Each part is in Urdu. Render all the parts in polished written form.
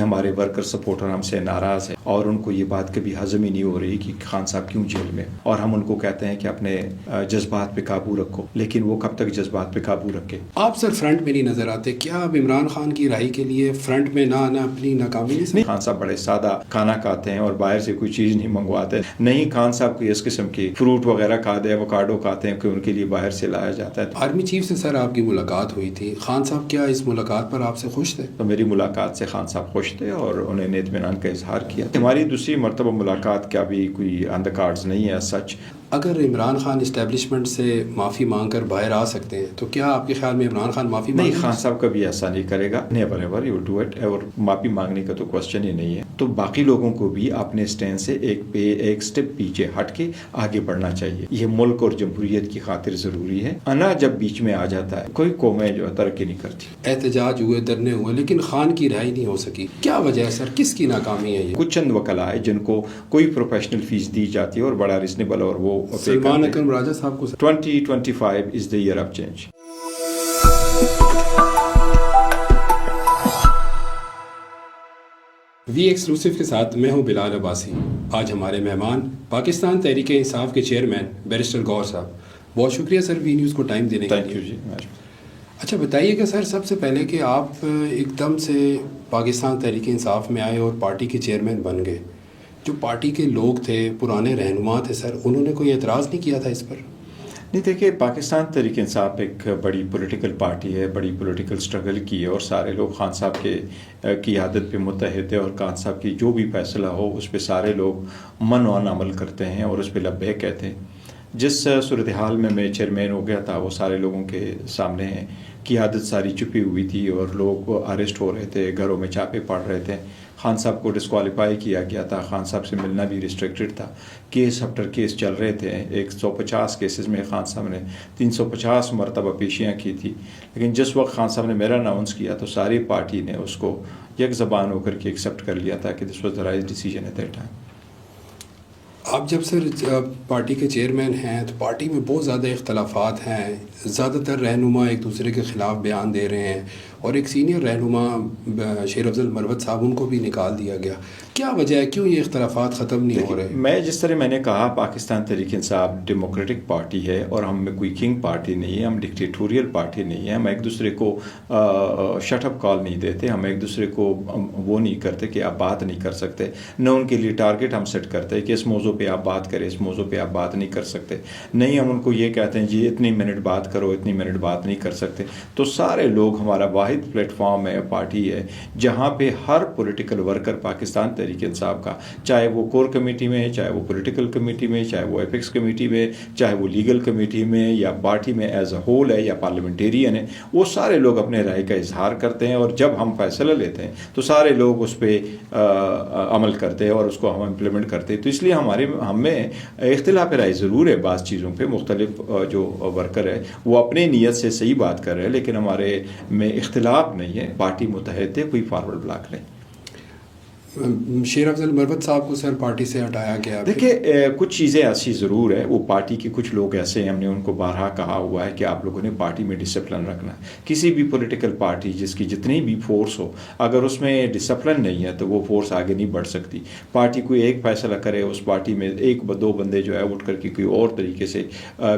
ہمارے ورکر سپورٹر ہم سے ناراض ہیں اور ان کو یہ بات کبھی ہضم ہی نہیں ہو رہی کہ خان صاحب کیوں جیل میں، اور ہم ان کو کہتے ہیں کہ اپنے جذبات پہ قابو رکھو، لیکن وہ کب تک جذبات پہ قابو رکھے؟ آپ سر فرنٹ میں نہیں نظر آتے، کیا اب عمران خان کی رہائی کے لیے فرنٹ میں نہ آنا اپنی ناکامی نہیں؟ خان صاحب بڑے سادہ کھانا کھاتے ہیں اور باہر سے کوئی چیز نہیں منگواتے، نہیں خان صاحب کوئی اس قسم کی فروٹ وغیرہ کھاتے ہیں، ایووکاڈو کھاتے ہیں کہ ان کے لیے باہر سے لایا جاتا ہے۔ آرمی چیف سے سر آپ کی ملاقات ہوئی تھی، خان صاحب کیا اس ملاقات پر آپ سے خوش تھے؟ تو میری ملاقات سے خان صاحب خوش تھے اور انہیں اطمینان کا اظہار کیا۔ ہماری دوسری مرتبہ ملاقات کا بھی کوئی آن دا کارڈز نہیں ہے سچ۔ اگر عمران خان اسٹیبلشمنٹ سے معافی مانگ کر باہر آ سکتے ہیں تو کیا آپ کے خیال میں عمران خان معافی نہیں، خان صاحب کبھی ایسا نہیں کرے گا، never ever he will do it, اور معافی مانگنے کا تو کوشچن ہی نہیں ہے۔ تو باقی لوگوں کو بھی اپنے سٹینڈ سے ایک سٹیپ پیچھے ہٹ کے آگے بڑھنا چاہیے، یہ ملک اور جمہوریت کی خاطر ضروری ہے۔ انا جب بیچ میں آ جاتا ہے کوئی قومیں جو ترقی نہیں کرتی۔ احتجاج ہوئے، دھرنے ہوئے، لیکن خان کی رہائی نہیں ہو سکی، کیا وجہ ہے سر؟ کس کی ناکامی ہے یہ؟ کچھ چند وکلاء ہیں جن کو کوئی پروفیشنل فیس دی جاتی ہے اور بڑا ریزنیبل، اور وہ سلمان اکرم راجہ صاحب کو 2025 is the year of change. We exclusive کے ساتھ میں ہوں بلال عباسی۔ آج ہمارے مہمان پاکستان تحریک انصاف کے چیئرمین بیرسٹر گور صاحب۔ بہت شکریہ سر وی نیوز کو ٹائم دینے کے لیے۔ تھینک یو جی۔ اچھا بتائیے کہ سر سب سے پہلے کہ آپ ایک دم سے پاکستان تحریک انصاف میں آئے اور پارٹی کے چیئرمین بن گئے، جو پارٹی کے لوگ تھے، پرانے رہنما تھے سر، انہوں نے کوئی اعتراض نہیں کیا تھا اس پر؟ نہیں، دیکھیے پاکستان تحریک انصاف ایک بڑی پولیٹیکل پارٹی ہے، بڑی پولیٹیکل سٹرگل کی ہے، اور سارے لوگ خان صاحب کے قیادت پہ متحد ہے، اور خان صاحب کی جو بھی فیصلہ ہو اس پہ سارے لوگ منوان عمل کرتے ہیں اور اس پہ لبیک کہتے ہیں۔ جس صورتحال میں چیئرمین ہو گیا تھا وہ سارے لوگوں کے سامنے قیادت ساری چھپی ہوئی تھی اور لوگ اریسٹ ہو رہے تھے، گھروں میں چھاپے پڑ رہے تھے، خان صاحب کو ڈسکوالیفائی کیا گیا تھا، خان صاحب سے ملنا بھی ریسٹرکٹڈ تھا، کیس آفٹر کیس چل رہے تھے، 150 کیسز میں خان صاحب نے 350 مرتبہ پیشیاں کی تھی، لیکن جس وقت خان صاحب نے میرا اناؤنس کیا تو ساری پارٹی نے اس کو یک زبان ہو کر کے ایکسیپٹ کر لیا تھا کہ this was the right decision at that time. آپ جب سر پارٹی کے چیئرمین ہیں تو پارٹی میں بہت زیادہ اختلافات ہیں، زیادہ تر رہنما ایک دوسرے کے خلاف بیان دے رہے ہیں، اور ایک سینئر رہنما شیر افضل مروت صاحب ان کو بھی نکال دیا گیا، کیا وجہ ہے؟ کیوں یہ اختلافات ختم نہیں ہو رہے؟ جس طرح میں نے کہا پاکستان تحریک انصاف ڈیموکریٹک پارٹی ہے اور ہم میں کوئی کنگ پارٹی نہیں ہے، ہم ڈکٹیٹوریل پارٹی نہیں ہے، ہم ایک دوسرے کو شٹ اپ کال نہیں دیتے، ہم ایک دوسرے کو وہ نہیں کرتے کہ آپ بات نہیں کر سکتے، نہ ان کے لیے ٹارگٹ ہم سیٹ کرتے کہ اس موضوع پہ آپ بات کریں، اس موضوع پہ آپ بات نہیں کر سکتے، نہیں ہم ان کو یہ کہتے ہیں جی اتنی منٹ بات کرو، اتنی منٹ بات نہیں کر سکتے۔ تو سارے لوگ، ہمارا واحد پلیٹ فارم ہے، پارٹی ہے جہاں پہ ہر پولیٹیکل ورکر پاکستان تحریک انصاف کا، چاہے وہ کور کمیٹی میں ہے، چاہے وہ پولیٹیکل کمیٹی میں، چاہے وہ ایپکس کمیٹی میں، چاہے وہ لیگل کمیٹی میں یا پارٹی میں ایز اے ہول ہے یا پارلیمنٹیرین ہے، وہ سارے لوگ اپنے رائے کا اظہار کرتے ہیں، اور جب ہم فیصلہ لیتے ہیں تو سارے لوگ اس پہ عمل کرتے ہیں اور اس کو ہم امپلیمنٹ کرتے ہیں۔ تو اس لیے ہم میں اختلاف رائے ضرور ہے بعض چیزوں پہ، مختلف جو ورکر ہے وہ اپنے نیت سے صحیح بات کر رہے ہیں، لیکن ہمارے میں اختلاف نہیں ہے، پارٹی متحد ہے، کوئی فارورڈ بلاک نہیں۔ شیر افضل مروت صاحب کو سر پارٹی سے ہٹایا گیا۔ دیکھیں کچھ چیزیں ایسی ضرور ہے، وہ پارٹی کے کچھ لوگ ایسے ہیں، ہم نے ان کو بارہا کہا ہوا ہے کہ آپ لوگوں نے پارٹی میں ڈسپلن رکھنا ہے۔ کسی بھی پولیٹیکل پارٹی جس کی جتنی بھی فورس ہو، اگر اس میں ڈسپلن نہیں ہے تو وہ فورس آگے نہیں بڑھ سکتی۔ پارٹی کوئی ایک فیصلہ کرے، اس پارٹی میں ایک دو بندے جو ہے اٹھ کر کے کوئی اور طریقے سے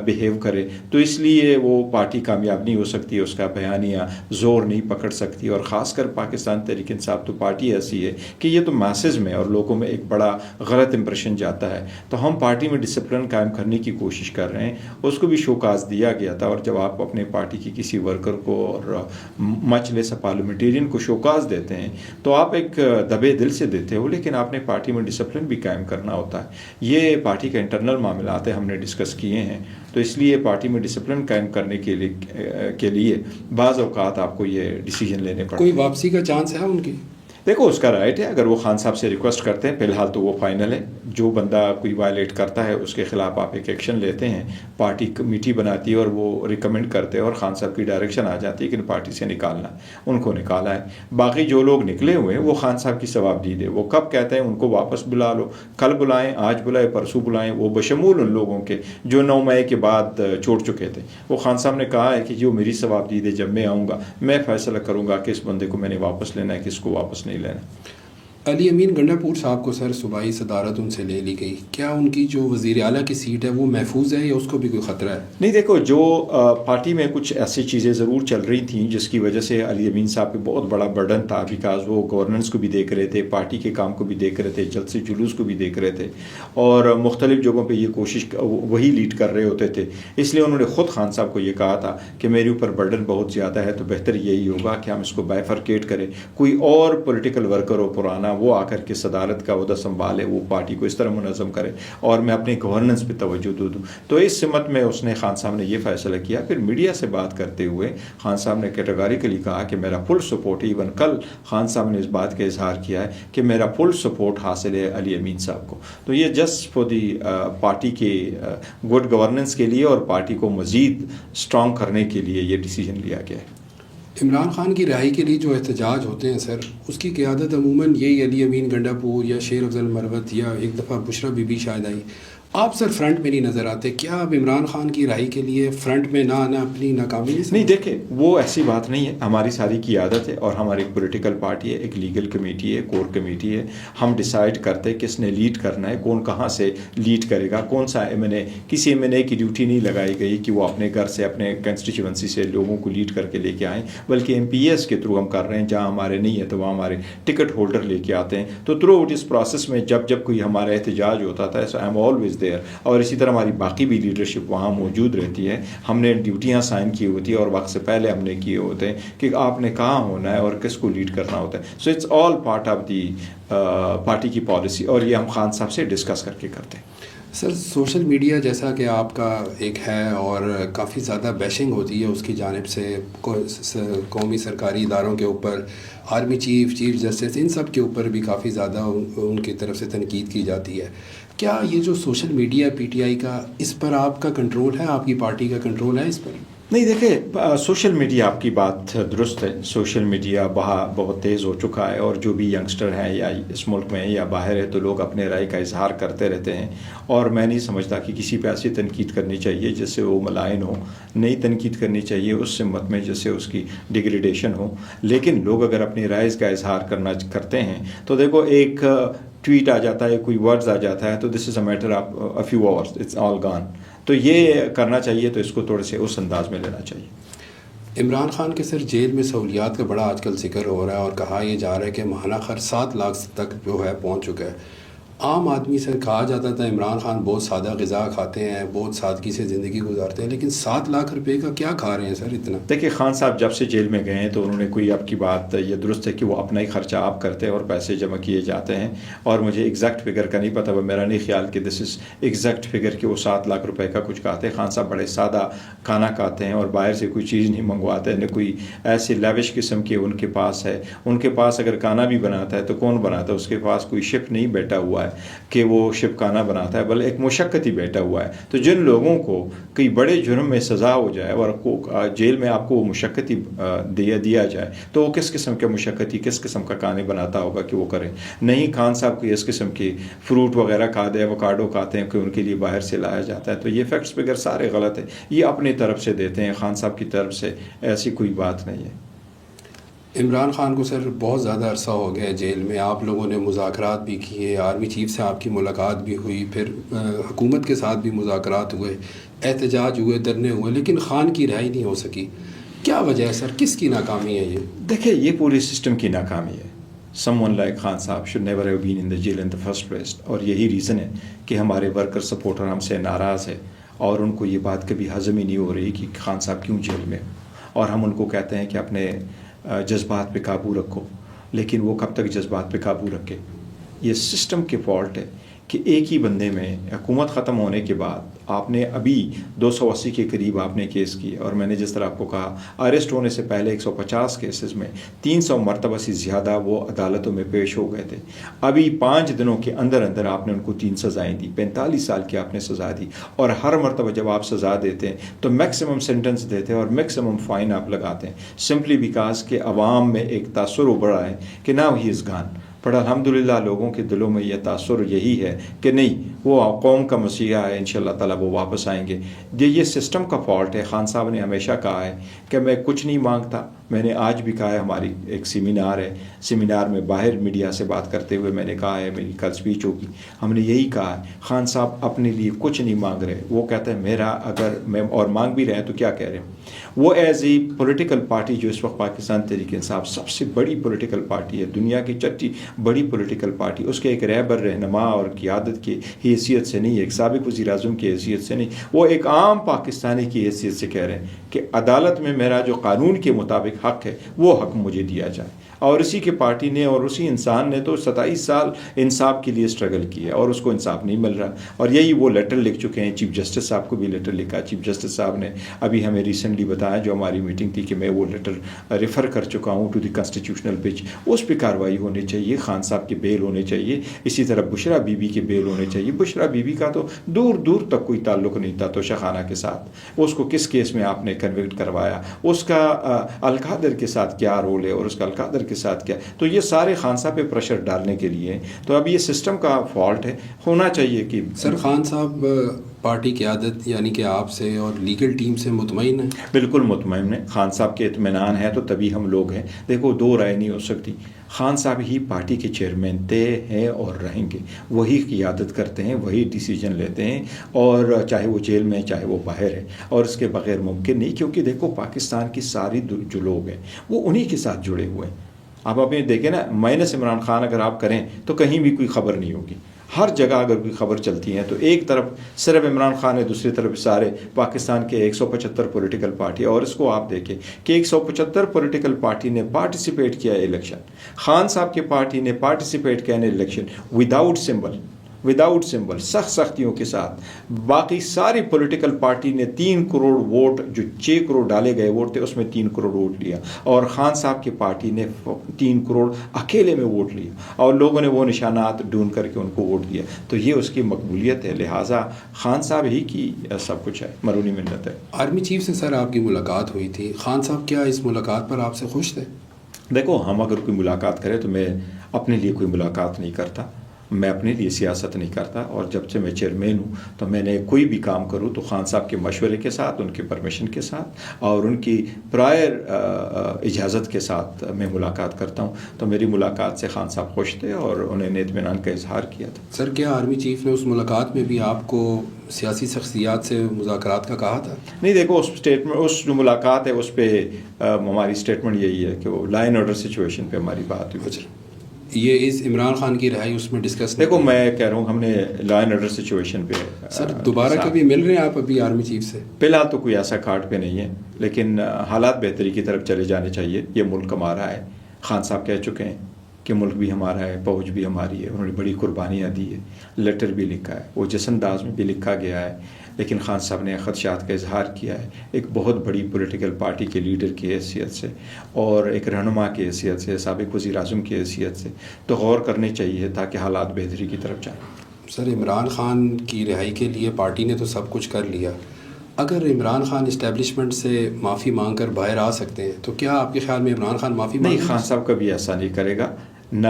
بیہیو کرے تو اس لیے وہ پارٹی کامیاب نہیں ہو سکتی، اس کا بیانیہ زور نہیں پکڑ سکتی، اور خاص کر پاکستان تحریک انصاف تو پارٹی ایسی ہے کہ یہ تو میسز میں اور لوگوں میں ایک بڑا غلط امپریشن جاتا ہے، تو ہم پارٹی میں ڈسپلن قائم کرنے کی کوشش کر رہے ہیں۔ اس کو بھی شوکاز دیا گیا تھا، اور جب آپ اپنے پارٹی کی کسی ورکر کو اور مجلس پارلیمنٹیرین کو شوکاز دیتے ہیں تو آپ ایک دبے دل سے دیتے ہو، لیکن آپ نے پارٹی میں ڈسپلن بھی قائم کرنا ہوتا ہے۔ یہ پارٹی کا انٹرنل معاملات ہے، ہم نے ڈسکس کیے ہیں، تو اس لیے پارٹی میں ڈسپلن قائم کرنے کے لیے بعض اوقات آپ کو یہ ڈیسیجن لینے پڑتے ہیں۔ کوئی واپسی کا چانس ہے ان کی؟ دیکھو اس کا رائٹ ہے، اگر وہ خان صاحب سے ریکویسٹ کرتے ہیں، فی الحال تو وہ فائنل ہے، جو بندہ کوئی وائلیٹ کرتا ہے اس کے خلاف آپ ایک ایکشن لیتے ہیں، پارٹی کمیٹی بناتی ہے اور وہ ریکمینڈ کرتے ہیں اور خان صاحب کی ڈائریکشن آ جاتی ہے کہ پارٹی سے نکالنا، ان کو نکالا ہے۔ باقی جو لوگ نکلے ہوئے ہیں وہ خان صاحب کی ثوابدید ہے، وہ کب کہتے ہیں ان کو واپس بلا لو، کل بلائیں، آج بلائیں، پرسوں بلائیں، وہ بشمول ان لوگوں کے جو 9 مئی کے بعد چھوڑ چکے تھے۔ وہ خان صاحب نے کہا ہے کہ جو میری ثوابدید ہے، جب میں آؤں گا میں فیصلہ کروں گا کہ اس بندے کو میں نے واپس لینا ہے، کس کو واپس نہیں نہیں لینا. علی امین گنڈاپور صاحب کو سر صوبائی صدارت ان سے لے لی گئی، کیا ان کی جو وزیر اعلیٰ کی سیٹ ہے وہ محفوظ ہے یا اس کو بھی کوئی خطرہ ہے؟ نہیں دیکھو، جو پارٹی میں کچھ ایسی چیزیں ضرور چل رہی تھیں جس کی وجہ سے علی امین صاحب پہ بہت بڑا برڈن تھا، بیکاز وہ گورننس کو بھی دیکھ رہے تھے، پارٹی کے کام کو بھی دیکھ رہے تھے، جلسے جلوس کو بھی دیکھ رہے تھے، اور مختلف جگہوں پہ یہ کوشش وہی لیڈ کر رہے ہوتے تھے. اس لیے انہوں نے خود خان صاحب کو یہ کہا تھا کہ میرے اوپر برڈن بہت زیادہ ہے، تو بہتر یہی ہوگا کہ ہم اس کو بائفرکیٹ کریں، کوئی اور پولیٹیکل ورکر ہو پرانا، وہ آ کر کے صدارت کا عہدہ سنبھالے، وہ پارٹی کو اس طرح منظم کرے اور میں اپنی گورننس پہ توجہ دوں. تو اس سمت میں اس نے خان صاحب نے یہ فیصلہ کیا. پھر میڈیا سے بات کرتے ہوئے خان صاحب نے کیٹیگوریکلی کہا کہ میرا فل سپورٹ، ایون کل خان صاحب نے اس بات کا اظہار کیا ہے کہ میرا فل سپورٹ حاصل ہے علی امین صاحب کو. تو یہ جسٹ فار دی پارٹی کے گڈ گورننس کے لیے اور پارٹی کو مزید اسٹرانگ کرنے کے لیے یہ ڈیسیجن لیا گیا ہے. عمران خان کی رہائی کے لیے جو احتجاج ہوتے ہیں سر، اس کی قیادت عموماً یہی علی امین گنڈاپور یا شیر افضل مروت یا ایک دفعہ بشرا بی بی شاید آئی. آپ سر فرنٹ میں نہیں نظر آتے، کیا آپ عمران خان کی رہائی کے لیے فرنٹ میں نہ آنا اپنی ناکامی نہیں؟ دیکھیں، وہ ایسی بات نہیں ہے، ہماری ساری کی عادت ہے، اور ہماری ایک پولیٹیکل پارٹی ہے، ایک لیگل کمیٹی ہے، کور کمیٹی ہے. ہم ڈیسائیڈ کرتے کس نے لیڈ کرنا ہے، کون کہاں سے لیڈ کرے گا، کون سا کسی ایم کی ڈیوٹی نہیں لگائی گئی کہ وہ اپنے گھر سے، اپنے کنسٹیچوئنسی سے لوگوں کو لیڈ کر کے لے کے آئیں، بلکہ ایم پی ایس کے تھرو ہم کر رہے ہیں. جہاں ہمارے نہیں ہے تو وہاں ہمارے ٹکٹ ہولڈر لے کے آتے ہیں. تو تھرو آؤٹ اس پروسیس میں جب کوئی ہمارا احتجاج ہوتا تھا، سو آئی ایم آلویز دیئر. اور اسی طرح ہماری باقی بھی لیڈرشپ وہاں موجود رہتی ہے. ہم نے ڈیوٹیاں سائن کی ہوتی ہیں اور وقت سے پہلے ہم نے کیے ہوتے ہیں کہ آپ نے کہاں ہونا ہے اور کس کو لیڈ کرنا ہوتا ہے. So it's all part of the party کی پالیسی، اور یہ ہم خان صاحب سے ڈسکس کر کے کرتے ہیں. سر سوشل میڈیا جیسا کہ آپ کا ایک ہے اور کافی زیادہ بیشنگ ہوتی ہے اس کی جانب سے قومی سرکاری اداروں کے اوپر، آرمی چیف جسٹس، ان سب کے اوپر بھی کافی زیادہ ان کی طرف سے تنقید کی جاتی ہے. کیا یہ جو social media P T I کا، اس پر آپ کا کنٹرول ہے، آپ کی پارٹی کا کنٹرول ہے اس پر؟ نہیں دیکھیں، سوشل میڈیا، آپ کی بات درست ہے، سوشل میڈیا بہت تیز ہو چکا ہے، اور جو بھی ینگسٹر ہیں یا اس ملک میں یا باہر ہے تو لوگ اپنے رائے کا اظہار کرتے رہتے ہیں. اور میں نہیں سمجھتا کہ کسی پہ ایسی تنقید کرنی چاہیے جس سے وہ ملائن ہو. نئی تنقید کرنی چاہیے اس سمت میں جس سے اس کی ڈیگریڈیشن ہو. لیکن لوگ اگر اپنی رائے کا اظہار کرتے ہیں تو دیکھو، ایک ٹویٹ آ جاتا ہے، کوئی ورڈز آ جاتا ہے، تو this is a matter of a few hours, it's all gone. تو یہ کرنا چاہیے تو اس کو تھوڑے سے اس انداز میں لینا چاہیے. عمران خان کے سر جیل میں سہولیات کا بڑا آج کل ذکر ہو رہا ہے، اور کہا یہ جا رہا ہے کہ ماہانہ خرچ 7 لاکھ تک جو ہے پہنچ چکا ہے. عام آدمی سے کہا جاتا تھا عمران خان بہت سادہ غذا کھاتے ہیں، بہت سادگی سے زندگی گزارتے ہیں، لیکن 7 لاکھ روپے کا کیا کھا رہے ہیں سر اتنا؟ دیکھیے، خان صاحب جب سے جیل میں گئے ہیں تو انہوں نے کوئی، آپ کی بات یہ درست ہے کہ وہ اپنا ہی خرچہ آپ کرتے ہیں اور پیسے جمع کیے جاتے ہیں. اور مجھے ایگزیکٹ فگر کا نہیں پتہ، وہ میرا نہیں خیال کہ دس از ایگزیکٹ فگر کہ وہ 7 لاکھ روپے کا کچھ کھاتے ہیں. خان صاحب بڑے سادہ کھانا کھاتے ہیں اور باہر سے کوئی چیز نہیں منگواتے ہیں، نہ کوئی ایسی لیوش قسم کے ان کے پاس ہے. ان کے پاس اگر کھانا بھی بناتا ہے تو کون بناتا ہے؟ اس کے پاس کوئی شیف نہیں بیٹھا ہوا ہے کہ وہ شپ کھانا بناتا ہے، بل ایک مشقت ہی بیٹھا ہوا ہے. تو جن لوگوں کو کئی بڑے جرم میں سزا ہو جائے اور جیل میں آپ کو وہ مشقت ہی دیا جائے تو وہ کس قسم کے مشقت ہی، کس قسم کا کھانے بناتا ہوگا کہ وہ کرے. نہیں، خان صاحب کو اس قسم کے فروٹ وغیرہ کھاتے ہیں، ایووکاڈو کھاتے ہیں کہ ان کے لیے باہر سے لایا جاتا ہے. تو یہ فیکٹس بغیر سارے غلط ہیں، یہ اپنی طرف سے دیتے ہیں، خان صاحب کی طرف سے ایسی کوئی بات نہیں ہے. عمران خان کو سر بہت زیادہ عرصہ ہو گیا جیل میں، آپ لوگوں نے مذاکرات بھی کیے، آرمی چیف سے آپ کی ملاقات بھی ہوئی، پھر حکومت کے ساتھ بھی مذاکرات ہوئے، احتجاج ہوئے، دھرنے ہوئے، لیکن خان کی رہائی نہیں ہو سکی. کیا وجہ ہے سر، کس کی ناکامی ہے یہ؟ دیکھیں، یہ پوری سسٹم کی ناکامی ہے. someone like خان صاحب should never have been in the jail in the first place. اور یہی ریزن ہے کہ ہمارے ورکر سپورٹر ہم سے ناراض ہے اور ان کو یہ بات کبھی ہضم ہی نہیں ہو رہی کہ خان صاحب کیوں جیل میں. اور ہم ان کو کہتے ہیں کہ اپنے جذبات پہ قابو رکھو، لیکن وہ کب تک جذبات پہ قابو رکھے؟ یہ سسٹم کے فالٹ ہے کہ ایک ہی بندے میں حکومت ختم ہونے کے بعد آپ نے ابھی 280 کے قریب آپ نے کیس کیے، اور میں نے جس طرح آپ کو کہا اریسٹ ہونے سے پہلے 150 کیسز میں 300 مرتبہ سے زیادہ وہ عدالتوں میں پیش ہو گئے تھے. ابھی 5 دنوں کے اندر اندر آپ نے ان کو 3 سزائیں دی، 45 سال کی آپ نے سزا دی. اور ہر مرتبہ جب آپ سزا دیتے ہیں تو میکسیمم سینٹنس دیتے ہیں اور میکسیمم فائن آپ لگاتے ہیں، سمپلی بیکاز کہ عوام میں ایک تاثر ابھرا ہے کہ ناؤ ہی از گان. پر الحمدللہ لوگوں کے دلوں میں یہ تاثر یہی ہے کہ نہیں، وہ قوم کا مسیحا ہے، انشاءاللہ تعالیٰ وہ واپس آئیں گے. یہ سسٹم کا فالٹ ہے. خان صاحب نے ہمیشہ کہا ہے کہ میں کچھ نہیں مانگتا، میں نے آج بھی کہا ہے، ہماری ایک سیمینار ہے، سیمینار میں باہر میڈیا سے بات کرتے ہوئے میں نے کہا ہے، میری کل اسپیچ ہوگی، ہم نے یہی کہا ہے خان صاحب اپنے لیے کچھ نہیں مانگ رہے. وہ کہتا ہے میرا اگر میں اور مانگ بھی رہے ہیں تو کیا کہہ رہے ہیں. وہ ایز اے پولیٹیکل پارٹی جو اس وقت پاکستان تحریک انصاف سب سے بڑی پولیٹیکل پارٹی ہے، دنیا کی چٹی بڑی پولیٹیکل پارٹی، اس کے ایک رہبر رہنما اور قیادت کی حیثیت سے نہیں، ایک سابق وزیر اعظم کی حیثیت سے نہیں، وہ ایک عام پاکستانی کی حیثیت سے کہہ رہے ہیں کہ عدالت میں میرا جو قانون کے مطابق حق ہے وہ حق مجھے دیا جائے. اور اسی کی پارٹی نے اور اسی انسان نے تو 27 سال انصاف کے لیے اسٹرگل کیا اور اس کو انصاف نہیں مل رہا. اور یہی وہ لیٹر لکھ چکے ہیں، چیف جسٹس صاحب کو بھی لیٹر لکھا. چیف جسٹس صاحب نے ابھی ہمیں ریسنٹلی بتایا جو ہماری میٹنگ تھی کہ میں وہ لیٹر ریفر کر چکا ہوں ٹو دی کانسٹیٹیوشنل بینچ. اس پہ کارروائی ہونی چاہیے، خان صاحب کے بیل ہونے چاہیے، اسی طرح بشرا بی بی کے بیل ہونے چاہیے. بشرا بی بی کا تو دور دور تک کوئی تعلق نہیں تھا توشہ خانہ کے ساتھ. اس کو کس کیس میں آپ نے کنوکٹ کروایا، اس کا القادر کے ساتھ کیا رول ہے اور اس کا القادر کے ساتھ کیا. تو یہ سارے خان صاحب پہ پریشر ڈالنے کے لیے، تو اب یہ سسٹم کا فالٹ ہے. ہونا چاہیے کہ سر خان صاحب پارٹی قیادت یعنی کہ آپ سے اور لیگل ٹیم سے مطمئن ہیں؟ بالکل مطمئن ہیں. خان صاحب کے اطمینان ہے تو تبھی ہم لوگ ہیں. دیکھو دو رائے نہیں ہو سکتی. خان صاحب ہی پارٹی کے چیئرمین تھے ہیں اور رہیں گے. وہی قیادت کرتے ہیں، وہی ڈیسیجن لیتے ہیں، اور چاہے وہ جیل میں چاہے وہ باہر ہے، اور اس کے بغیر ممکن نہیں. کیونکہ دیکھو پاکستان کی ساری جو لوگ ہیں وہ انہی کے ساتھ جڑے ہوئے ہیں. آپ اپنے دیکھیں نا، مائنس عمران خان اگر آپ کریں تو کہیں بھی کوئی خبر نہیں ہوگی. ہر جگہ اگر کوئی خبر چلتی ہے تو ایک طرف صرف عمران خان ہے، دوسری طرف سارے پاکستان کے 175 پولیٹیکل پارٹی. اور اس کو آپ دیکھیں کہ 175 پولیٹیکل پارٹی نے پارٹیسپیٹ کیا الیکشن. خان صاحب کی پارٹی نے پارٹیسپیٹ کیا الیکشن وداؤٹ سمبل، سخت سختیوں کے ساتھ. باقی ساری پولیٹیکل پارٹی نے 3 کروڑ ووٹ، جو 6 کروڑ ڈالے گئے ووٹ تھے اس میں 3 کروڑ ووٹ لیا، اور خان صاحب کی پارٹی نے 3 کروڑ اکیلے میں ووٹ لیا، اور لوگوں نے وہ نشانات ڈھونڈ کر کے ان کو ووٹ دیا. تو یہ اس کی مقبولیت ہے. لہٰذا خان صاحب ہی کی سب کچھ ہے، مرونی منت ہے. آرمی چیف سے سر آپ کی ملاقات ہوئی تھی، خان صاحب کیا اس ملاقات پر آپ سے خوش تھے؟ دیکھو ہم اگر کوئی ملاقات کرے تو میں اپنے لیے کوئی ملاقات نہیں کرتا، میں اپنے لیے سیاست نہیں کرتا. اور جب سے میں چیئرمین ہوں تو میں نے کوئی بھی کام کروں تو خان صاحب کے مشورے کے ساتھ، ان کے پرمیشن کے ساتھ اور ان کی پرائر اجازت کے ساتھ میں ملاقات کرتا ہوں. تو میری ملاقات سے خان صاحب خوش تھے اور انہوں نے اطمینان کا اظہار کیا تھا. سر کیا آرمی چیف نے اس ملاقات میں بھی آپ کو سیاسی شخصیات سے مذاکرات کا کہا تھا؟ نہیں، دیکھو اس اسٹیٹمنٹ، اس جو ملاقات ہے اس پہ ہماری اسٹیٹمنٹ یہی ہے کہ وہ لا اینڈ آرڈر سچویشن پہ ہماری بات ہوئی. یہ اس عمران خان کی رہائی اس میں ڈسکس دیکھو میں کہہ رہا ہوں ہم نے لا اینڈ آرڈر سچویشن پہ سر دوبارہ کبھی مل رہے ہیں آپ ابھی آرمی چیف سے؟ فی الحال تو کوئی ایسا کارڈ پہ نہیں ہے، لیکن حالات بہتری کی طرف چلے جانے چاہیے. یہ ملک ہمارا ہے. خان صاحب کہہ چکے ہیں کہ ملک بھی ہمارا ہے، فوج بھی ہماری ہے. انہوں نے بڑی قربانیاں دی ہے، لیٹر بھی لکھا ہے، وہ جس انداز میں بھی لکھا گیا ہے. لیکن خان صاحب نے خدشات کا اظہار کیا ہے ایک بہت بڑی پولیٹیکل پارٹی کے لیڈر کی حیثیت سے اور ایک رہنما کی حیثیت سے، سابق وزیر اعظم کی حیثیت سے. تو غور کرنے چاہیے تاکہ حالات بہتری کی طرف جائیں. سر عمران خان کی رہائی کے لیے پارٹی نے تو سب کچھ کر لیا. اگر عمران خان اسٹیبلشمنٹ سے معافی مانگ کر باہر آ سکتے ہیں تو کیا آپ کے خیال میں عمران خان معافی نہیں، خان صاحب کبھی ایسا نہیں کرے گا. نہ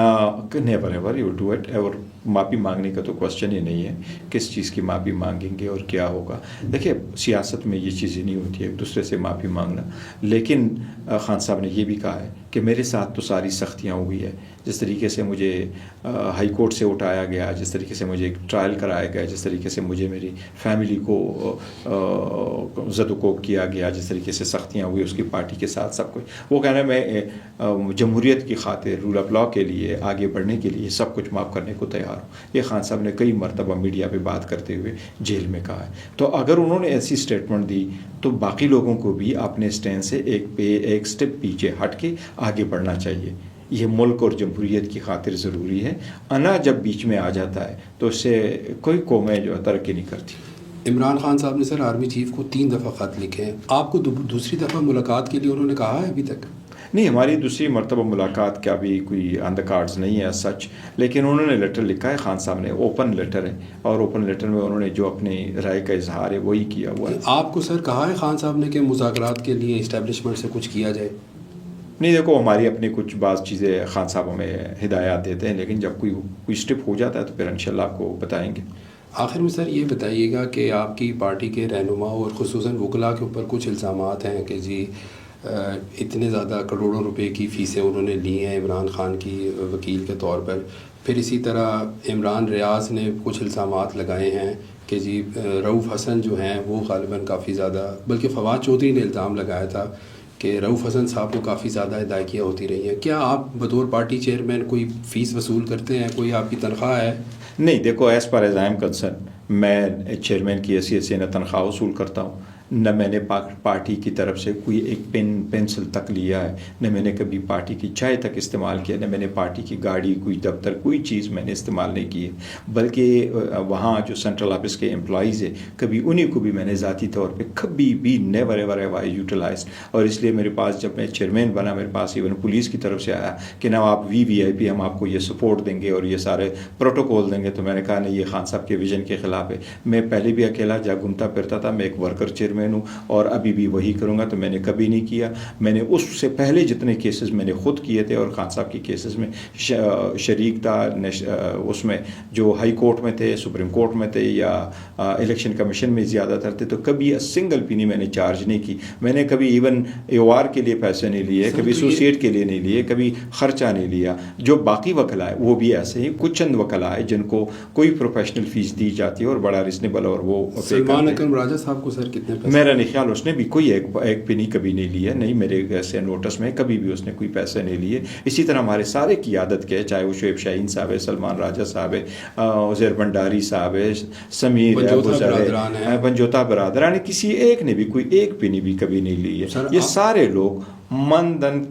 never ever you do it. اور معافی مانگنے کا تو کوشچن ہی نہیں ہے. کس چیز کی معافی مانگیں گے اور کیا ہوگا؟ دیکھیں سیاست میں یہ چیزیں نہیں ہوتی ہے ایک دوسرے سے معافی مانگنا. لیکن خان صاحب نے یہ بھی کہا ہے کہ میرے ساتھ تو ساری سختیاں ہوئی ہے. جس طریقے سے مجھے ہائی کورٹ سے اٹھایا گیا، جس طریقے سے مجھے ایک ٹرائل کرایا گیا، جس طریقے سے مجھے میری فیملی کو زد و کوب کیا گیا، جس طریقے سے سختیاں ہوئی اس کی پارٹی کے ساتھ سب کچھ، وہ کہنا ہے میں جمہوریت کی خاطر، رول آف لا کے لیے آگے بڑھنے کے لیے سب کچھ معاف کرنے کو تیار ہوں. یہ خان صاحب نے کئی مرتبہ میڈیا پہ بات کرتے ہوئے جیل میں کہا ہے. تو اگر انہوں نے ایسی اسٹیٹمنٹ دی تو باقی لوگوں کو بھی اپنے اسٹینڈ سے ایک سٹیپ پیچھے ہٹ کے آگے بڑھنا چاہیے. یہ ملک اور جمہوریت کی خاطر ضروری ہے. انا جب بیچ میں آ جاتا ہے تو اس سے کوئی قومیں جو ترقی نہیں کرتی. عمران خان صاحب نے سر آرمی چیف کو 3 دفعہ خط لکھے ہیں. آپ کو دوسری دفعہ ملاقات کے لیے انہوں نے کہا ہے ابھی تک؟ نہیں، ہماری دوسری مرتبہ ملاقات کا بھی کوئی آن دا کارڈز نہیں ہے سچ. لیکن انہوں نے لیٹر لکھا ہے خان صاحب نے، اوپن لیٹر ہے، اور اوپن لیٹر میں انہوں نے جو اپنی رائے کا اظہار ہے وہی کیا ہوا ہے. آپ کو سر کہا ہے خان صاحب نے کہ مذاکرات کے لیے اسٹیبلشمنٹ سے کچھ کیا جائے؟ نہیں، دیکھو ہماری اپنی کچھ بعض چیزیں خان صاحب ہمیں ہدایات دیتے ہیں، لیکن جب کوئی اسٹیپ ہو جاتا ہے تو پھر انشاءاللہ آپ کو بتائیں گے. آخر میں سر یہ بتائیے گا کہ آپ کی پارٹی کے رہنما اور خصوصاً وکلاء کے اوپر کچھ الزامات ہیں کہ جی اتنے زیادہ کروڑوں روپے کی فیسیں انہوں نے لی ہیں عمران خان کی وکیل کے طور پر. پھر اسی طرح عمران ریاض نے کچھ الزامات لگائے ہیں کہ جی رؤوف حسن جو ہیں وہ غالباً کافی زیادہ، بلکہ فواد چودھری نے الزام لگایا تھا کہ رؤوف حسن صاحب کو کافی زیادہ ادائیگیاں ہوتی رہی ہیں. کیا آپ بطور پارٹی چیئرمین کوئی فیس وصول کرتے ہیں؟ کوئی آپ کی تنخواہ ہے؟ نہیں، دیکھو as per as I am concern, میں چیئرمین کی حیثیت سے نہ تنخواہ وصول کرتا ہوں، نہ میں نے پارٹی کی طرف سے کوئی ایک پینسل تک لیا ہے، نہ میں نے کبھی پارٹی کی چائے تک استعمال کیا، نہ میں نے پارٹی کی گاڑی، کوئی دفتر، کوئی چیز میں نے استعمال نہیں کی ہے. بلکہ وہاں جو سینٹرل آفس کے امپلائیز ہیں، کبھی انہیں کو بھی میں نے ذاتی طور پہ کبھی بھی never ever have I utilised. اور اس لیے میرے پاس جب میں چیئرمین بنا، میرے پاس ایون پولیس کی طرف سے آیا کہ نا آپ وی آئی پی ہم آپ کو یہ سپورٹ دیں گے اور یہ سارے پروٹوکول دیں گے، تو میں نے کہا نہیں، یہ خان صاحب کے ویژن کے خلاف ہے. میں پہلے بھی اکیلا جا گھومتا پھرتا تھا، میں ایک ورکر چیئرمین ہوں اور ابھی بھی وہی کروں گا. تو میں نے کبھی نہیں کیا. میں نے اس سے پہلے جتنے کیسز میں نے خود کیے تھے اور خان صاحب کی کیسز میں شریک تھا، اس میں جو ہائی کورٹ میں تھے، سپریم کورٹ میں تھے یا الیکشن کمیشن میں زیادہ تر تھے، تو کبھی سنگل پینی میں نے چارج نہیں کی. میں نے کبھی ایون ایوار کے لیے پیسے نہیں لیے، کبھی ایسوسیٹ کے لیے نہیں لیے، کبھی خرچہ نہیں لیا. جو باقی وکلا ہے وہ بھی ایسے ہی، کچھ چند وکلا ہے جن کو کوئی پروفیشنل فیس دی جاتی ہے اور بڑا ریزنیبل، اور وہ سلمان اکرم راجہ صاحب کو سر کتنے پیسے؟ میرا نہیں خیال اس نے بھی کوئی ایک پینی کبھی نہیں لیا، نہیں میرے ایسے نوٹس میں کبھی بھی اس نے کوئی پیسے نہیں لیے. اسی طرح ہمارے سارے قیادت کے، چاہے وہ شعیب شاہین صاحب ہے، سلمان راجہ صاحب ہے، عزیر بنڈاری صاحب ہے، سمیر ہے، بنجوتا برادران، کسی ایک نے بھی کوئی ایک پینی بھی کبھی نہیں لی ہے. یہ سارے لوگ من دن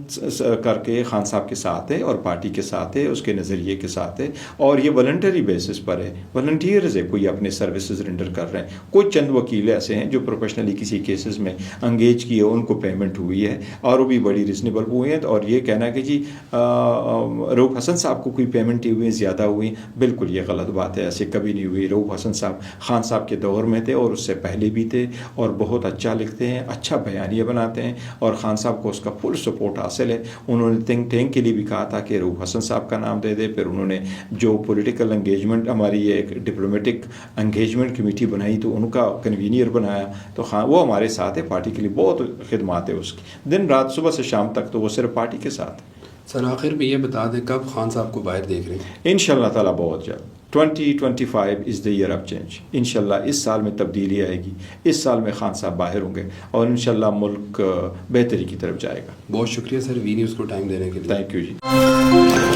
کر کے خان صاحب کے ساتھ ہے اور پارٹی کے ساتھ ہے، اس کے نظریے کے ساتھ ہے، اور یہ والنٹری بیسس پر ہے، والنٹیئرز ہے، کوئی اپنے سروسز رینڈر کر رہے ہیں. کچھ چند وکیل ایسے ہیں جو پروفیشنلی کسی کیسز میں انگیج کیے، ان کو پیمنٹ ہوئی ہے اور وہ بھی بڑی ریزنیبل ہوئی ہیں. اور یہ کہنا کہ جی رؤوف حسن صاحب کو کوئی پیمنٹ ہوئی ہیں، زیادہ ہوئی، بالکل یہ غلط بات ہے. ایسے کبھی نہیں ہوئی. رؤوف حسن صاحب خان صاحب کے دور میں تھے اور اس سے پہلے بھی تھے، اور بہت اچھا لکھتے ہیں، اچھا بیانیہ بناتے ہیں، اور خان صاحب کو اس کا فل سپورٹ حاصل ہے. انہوں نے تھنک ٹینک کے لیے بھی کہا تھا کہ رؤوف حسن صاحب کا نام دے دے. پھر انہوں نے جو پولیٹیکل انگیجمنٹ، ہماری ایک ڈپلومیٹک انگیجمنٹ کمیٹی بنائی تو ان کا کنوینئر بنایا. تو وہ ہمارے ساتھ ہے، پارٹی کے لیے بہت خدمات ہے اس کی، دن رات صبح سے شام تک تو وہ صرف پارٹی کے ساتھ. سر آخر میں یہ بتا دیں کب خان صاحب کو باہر دیکھ رہے ہیں؟ انشاءاللہ تعالیٰ بہت جلد. 2025 is the year of change. انشاءاللہ اس سال میں تبدیلی آئے گی، اس سال میں خان صاحب باہر ہوں گے اور انشاءاللہ ملک بہتری کی طرف جائے گا. بہت شکریہ سر وی نیوز کو ٹائم دینے کے لیے. Thank you G.